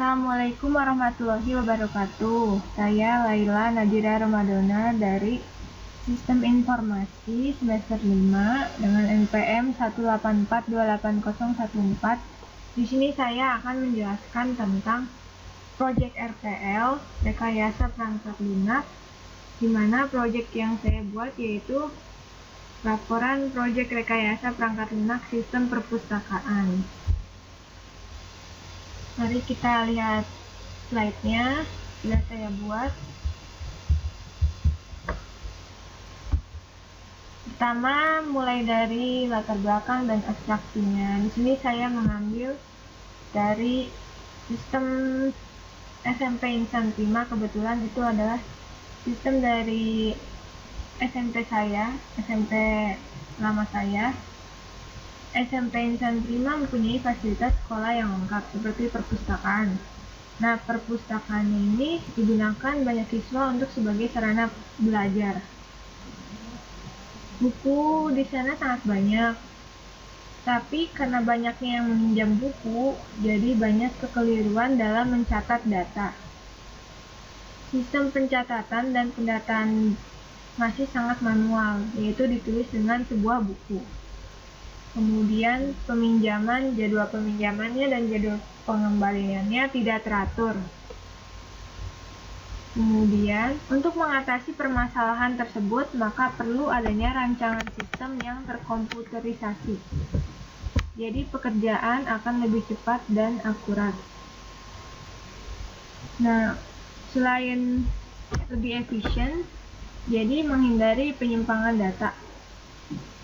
Assalamualaikum warahmatullahi wabarakatuh. Saya Laila Nadira Ramadona dari Sistem Informasi semester 5 dengan NPM 184280014. Di sini saya akan menjelaskan tentang proyek RTL rekayasa perangkat lunak, di mana proyek yang saya buat yaitu laporan proyek rekayasa perangkat lunak sistem perpustakaan. Mari kita lihat slide-nya. Sudah saya buat. Pertama, mulai dari latar belakang dan abstraksinya. Di sini saya mengambil dari sistem SMP Insan Prima. Kebetulan itu adalah sistem dari SMP saya, SMP lama saya. SMP Insan Prima mempunyai fasilitas sekolah yang lengkap seperti perpustakaan. Nah, perpustakaan ini digunakan banyak siswa untuk sebagai sarana belajar. Buku di sana sangat banyak, tapi karena banyaknya yang meminjam buku, jadi banyak kekeliruan dalam mencatat data. Sistem pencatatan dan pendataan masih sangat manual, yaitu ditulis dengan sebuah buku. Kemudian peminjaman, jadwal peminjamannya dan jadwal pengembaliannya tidak teratur. Kemudian, untuk mengatasi permasalahan tersebut, maka perlu adanya rancangan sistem yang terkomputerisasi. Jadi pekerjaan akan lebih cepat dan akurat. Nah, selain lebih efisien, jadi menghindari penyimpangan data.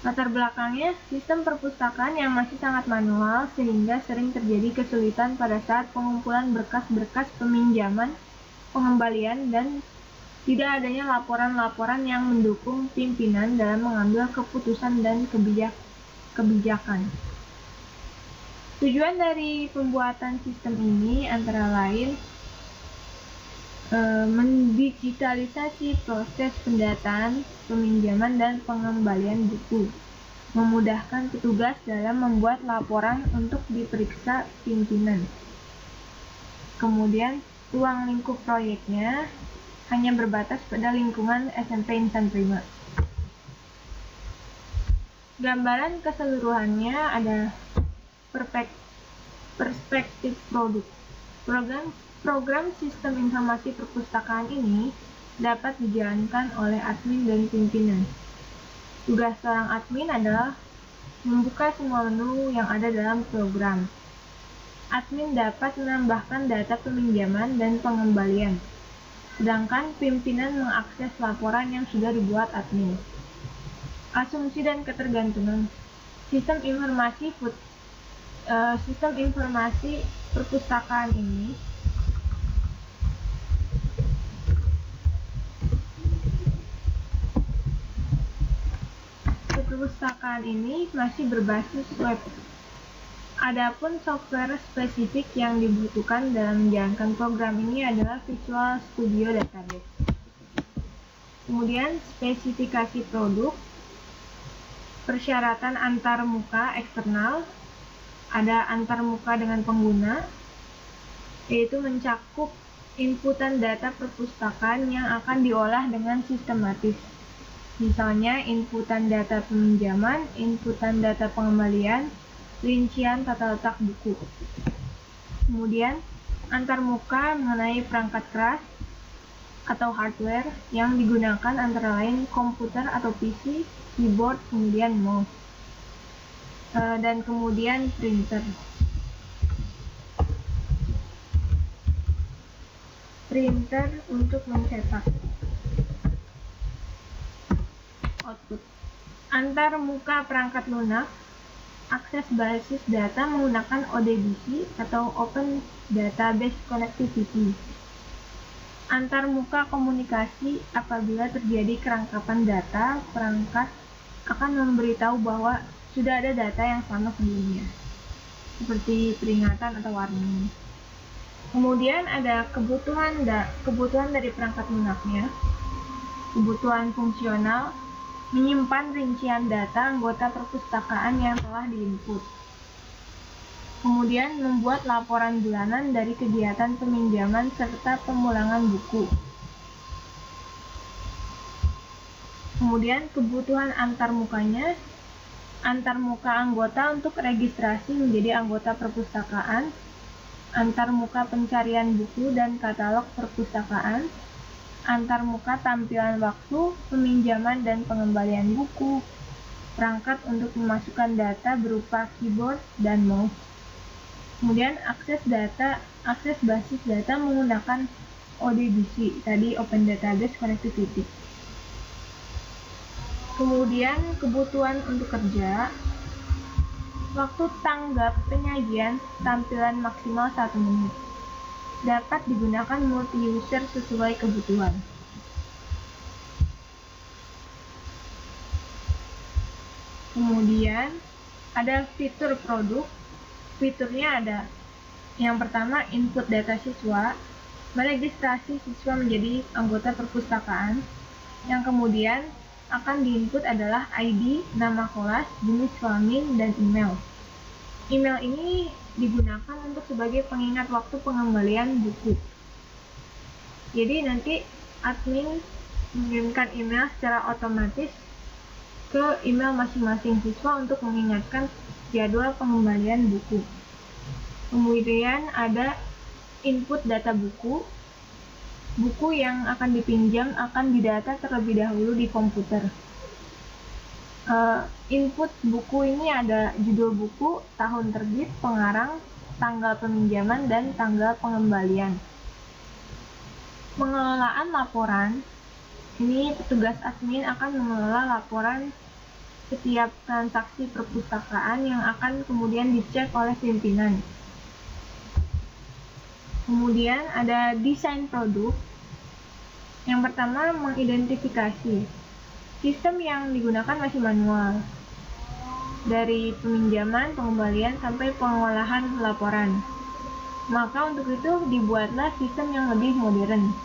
Latar belakangnya, sistem perpustakaan yang masih sangat manual sehingga sering terjadi kesulitan pada saat pengumpulan berkas-berkas peminjaman, pengembalian, dan tidak adanya laporan-laporan yang mendukung pimpinan dalam mengambil keputusan dan kebijakan. Tujuan dari pembuatan sistem ini antara lain mendigitalisasi proses pendataan, peminjaman, dan pengembalian buku, memudahkan petugas dalam membuat laporan untuk diperiksa pimpinan. Kemudian, ruang lingkup proyeknya hanya berbatas pada lingkungan SMP Insan Prima. Gambaran keseluruhannya ada perspektif produk. Program sistem informasi perpustakaan ini dapat dijalankan oleh admin dan pimpinan. Tugas seorang admin adalah membuka semua menu yang ada dalam program. Admin dapat menambahkan data peminjaman dan pengembalian, sedangkan pimpinan mengakses laporan yang sudah dibuat admin. Asumsi dan ketergantungan. Sistem informasi perpustakaan ini masih berbasis web. Adapun software spesifik yang dibutuhkan dalam menjalankan program ini adalah Visual Studio Database. Kemudian spesifikasi produk, persyaratan antarmuka eksternal, ada antarmuka dengan pengguna, yaitu mencakup inputan data perpustakaan yang akan diolah dengan sistematis. Misalnya inputan data peminjaman, inputan data pengembalian, rincian tata letak buku. Kemudian antarmuka mengenai perangkat keras atau hardware yang digunakan antara lain komputer atau PC, keyboard, kemudian mouse, dan kemudian printer. Printer untuk mencetak. Output. Antar muka perangkat lunak, akses basis data menggunakan ODBC atau Open Database Connectivity. Antar muka komunikasi, apabila terjadi kerangkapan data, perangkat akan memberitahu bahwa sudah ada data yang sama sebelumnya, seperti peringatan atau warning. Kemudian ada kebutuhan dari perangkat lunaknya. Kebutuhan fungsional, menyimpan rincian data anggota perpustakaan yang telah diinput. Kemudian membuat laporan bulanan dari kegiatan peminjaman serta pemulangan buku. Kemudian kebutuhan antarmukanya, antarmuka anggota untuk registrasi menjadi anggota perpustakaan, antarmuka pencarian buku dan katalog perpustakaan, antarmuka tampilan waktu, peminjaman dan pengembalian buku, perangkat untuk memasukkan data berupa keyboard dan mouse. Kemudian akses basis data menggunakan ODBC, tadi Open Database Connectivity. Kemudian kebutuhan untuk kerja, waktu tanggap penyajian tampilan maksimal 1 menit. Dapat digunakan multi-user sesuai kebutuhan. Kemudian ada fitur produk. Fiturnya ada yang pertama input data siswa, meregistrasi siswa menjadi anggota perpustakaan. Yang kemudian akan diinput adalah ID, nama kelas, jenis kelamin, dan email. Email ini digunakan untuk sebagai pengingat waktu pengembalian buku. Jadi nanti admin mengirimkan email secara otomatis ke email masing-masing siswa untuk mengingatkan jadwal pengembalian buku. Kemudian ada input data buku. Buku yang akan dipinjam akan didata terlebih dahulu di komputer. Input buku ini ada judul buku, tahun terbit, pengarang, tanggal peminjaman, dan tanggal pengembalian. Pengelolaan laporan, ini petugas admin akan mengelola laporan setiap transaksi perpustakaan yang akan kemudian dicek oleh pimpinan. Kemudian ada desain produk. Yang pertama mengidentifikasi. Sistem yang digunakan masih manual. Dari peminjaman, pengembalian, sampai pengolahan laporan. Maka untuk itu dibuatlah sistem yang lebih modern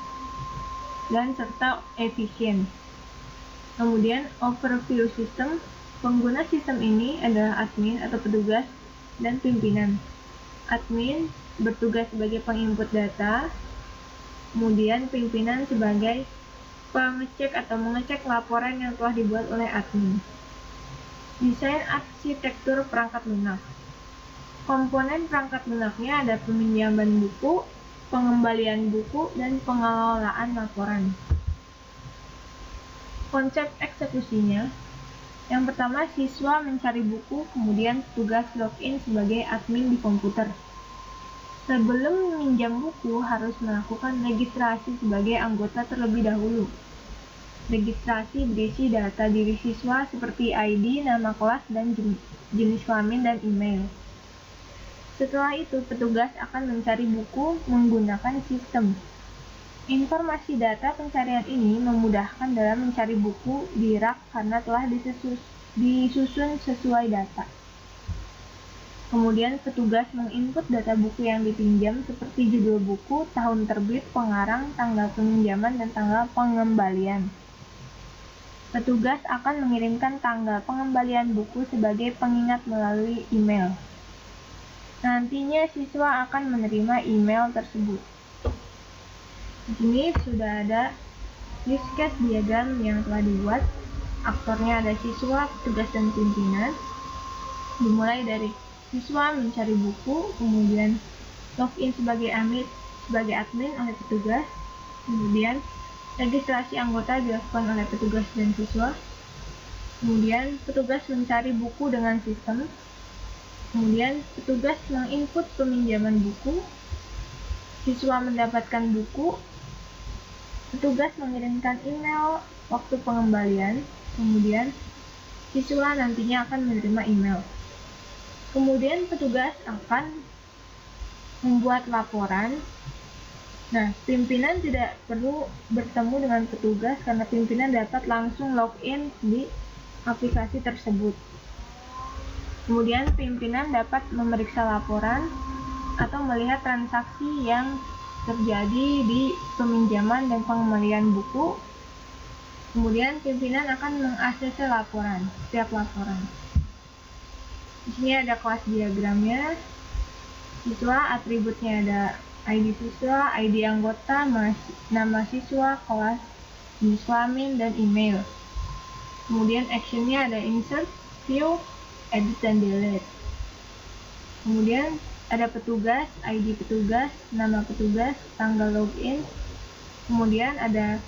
dan serta efisien. Kemudian overview system. Pengguna sistem ini adalah admin atau petugas dan pimpinan. Admin bertugas sebagai penginput data, kemudian pimpinan sebagai pengecek atau mengecek laporan yang telah dibuat oleh admin. Desain arsitektur perangkat lunak. Komponen perangkat lunaknya ada peminjaman buku, pengembalian buku, dan pengelolaan laporan. Konsep eksekusinya, yang pertama siswa mencari buku, kemudian tugas login sebagai admin di komputer. Sebelum meminjam buku harus melakukan registrasi sebagai anggota terlebih dahulu. Registrasi berisi data diri siswa seperti ID, nama kelas, dan jenis kelamin dan email. Setelah itu petugas akan mencari buku menggunakan sistem. Informasi data pencarian ini memudahkan dalam mencari buku di rak karena telah disusun sesuai data. Kemudian petugas menginput data buku yang dipinjam seperti judul buku, tahun terbit, pengarang, tanggal peminjaman, dan tanggal pengembalian. Petugas akan mengirimkan tanggal pengembalian buku sebagai pengingat melalui email. Nantinya siswa akan menerima email tersebut. Di sini sudah ada use case diagram yang telah dibuat. Aktornya ada siswa, petugas, dan pimpinan. Dimulai dari siswa mencari buku, kemudian login sebagai admin oleh petugas, kemudian registrasi anggota dilakukan oleh petugas dan siswa, kemudian petugas mencari buku dengan sistem, kemudian petugas menginput peminjaman buku, siswa mendapatkan buku, petugas mengirimkan email waktu pengembalian, kemudian siswa nantinya akan menerima email. Kemudian petugas akan membuat laporan. Nah, pimpinan tidak perlu bertemu dengan petugas karena pimpinan dapat langsung login di aplikasi tersebut. Kemudian pimpinan dapat memeriksa laporan atau melihat transaksi yang terjadi di peminjaman dan pengembalian buku. Kemudian pimpinan akan mengakses laporan, setiap laporan. Di sini ada kelas diagramnya. Siswa, atributnya ada ID siswa, ID anggota, nama siswa, kelas, siswa, NIM, dan email. Kemudian actionnya ada insert, view, edit, dan delete. Kemudian ada petugas, ID petugas, nama petugas, tanggal login. Kemudian ada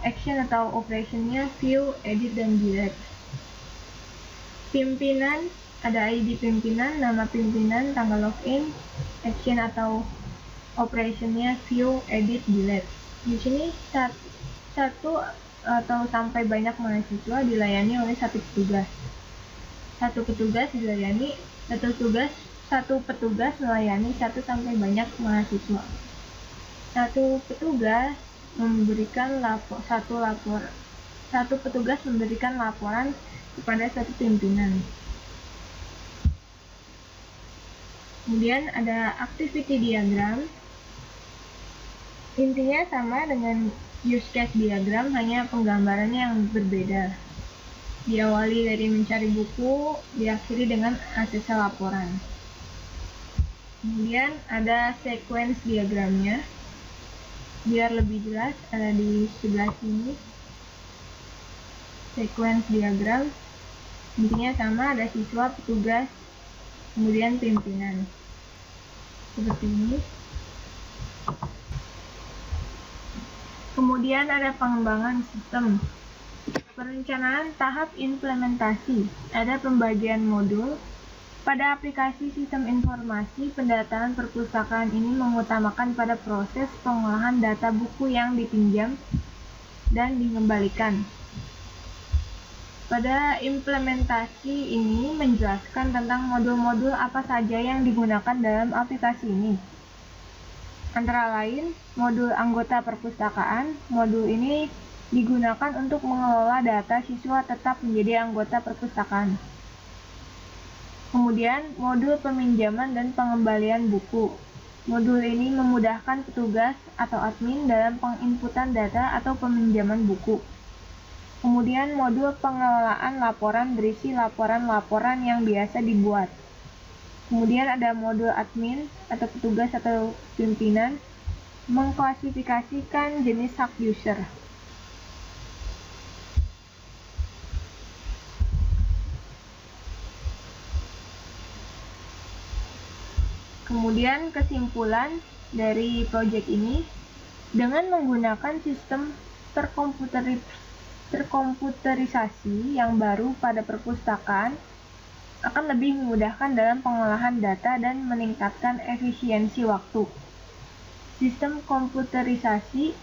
action atau operationnya view, edit, dan delete. Pimpinan, ada ID pimpinan, nama pimpinan, tanggal login, action atau operationnya view, edit, delete. Di sini satu atau sampai banyak mahasiswa dilayani oleh satu petugas. Satu petugas melayani 1 sampai banyak mahasiswa. Satu petugas memberikan laporan kepada satu pimpinan. Kemudian ada activity diagram. Intinya sama dengan use case diagram, hanya penggambarannya yang berbeda. Diawali dari mencari buku, diakhiri dengan akses laporan. Kemudian ada sequence diagramnya. Biar lebih jelas, ada di sebelah sini. Sequence diagram. Intinya sama, ada siswa, petugas, kemudian pimpinan. Seperti ini. Kemudian ada pengembangan sistem. Perencanaan tahap implementasi. Ada pembagian modul. Pada aplikasi sistem informasi, pendataan perpustakaan ini mengutamakan pada proses pengolahan data buku yang dipinjam dan dikembalikan. Pada implementasi ini menjelaskan tentang modul-modul apa saja yang digunakan dalam aplikasi ini. Antara lain, modul anggota perpustakaan. Modul ini digunakan untuk mengelola data siswa tetap menjadi anggota perpustakaan. Kemudian, modul peminjaman dan pengembalian buku. Modul ini memudahkan petugas atau admin dalam penginputan data atau peminjaman buku. Kemudian modul pengelolaan laporan berisi laporan-laporan yang biasa dibuat. Kemudian ada modul admin atau petugas atau pimpinan mengklasifikasikan jenis hak user. Kemudian kesimpulan dari proyek ini, dengan menggunakan sistem terkomputerisasi yang baru pada perpustakaan akan lebih memudahkan dalam pengolahan data dan meningkatkan efisiensi waktu. Sistem komputerisasi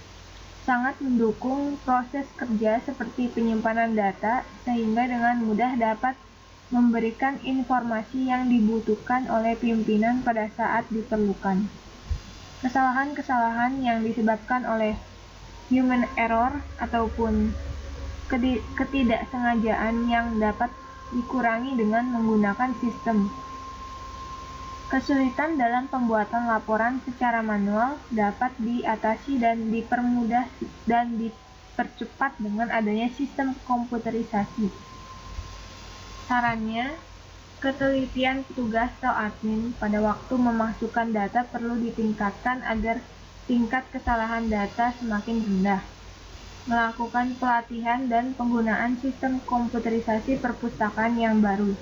sangat mendukung proses kerja seperti penyimpanan data sehingga dengan mudah dapat memberikan informasi yang dibutuhkan oleh pimpinan pada saat diperlukan. Kesalahan-kesalahan yang disebabkan oleh human error ataupun ketidaksengajaan yang dapat dikurangi dengan menggunakan sistem. Kesulitan dalam pembuatan laporan secara manual dapat diatasi dan dipermudah dan dipercepat dengan adanya sistem komputerisasi. Sarannya, ketelitian petugas atau admin pada waktu memasukkan data perlu ditingkatkan agar tingkat kesalahan data semakin rendah. Melakukan pelatihan dan penggunaan sistem komputerisasi perpustakaan yang baru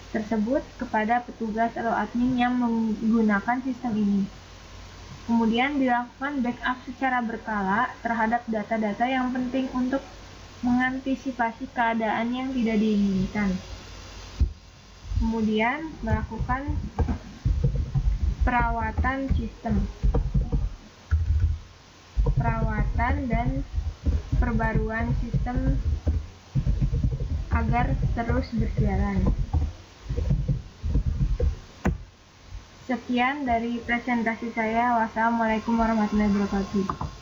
tersebut kepada petugas atau admin yang menggunakan sistem ini. Kemudian dilakukan backup secara berkala terhadap data-data yang penting untuk mengantisipasi keadaan yang tidak diinginkan. Kemudian melakukan perawatan sistem. Perawatan dan perbaruan sistem agar terus berjalan. Sekian dari presentasi saya. Wassalamualaikum warahmatullahi wabarakatuh.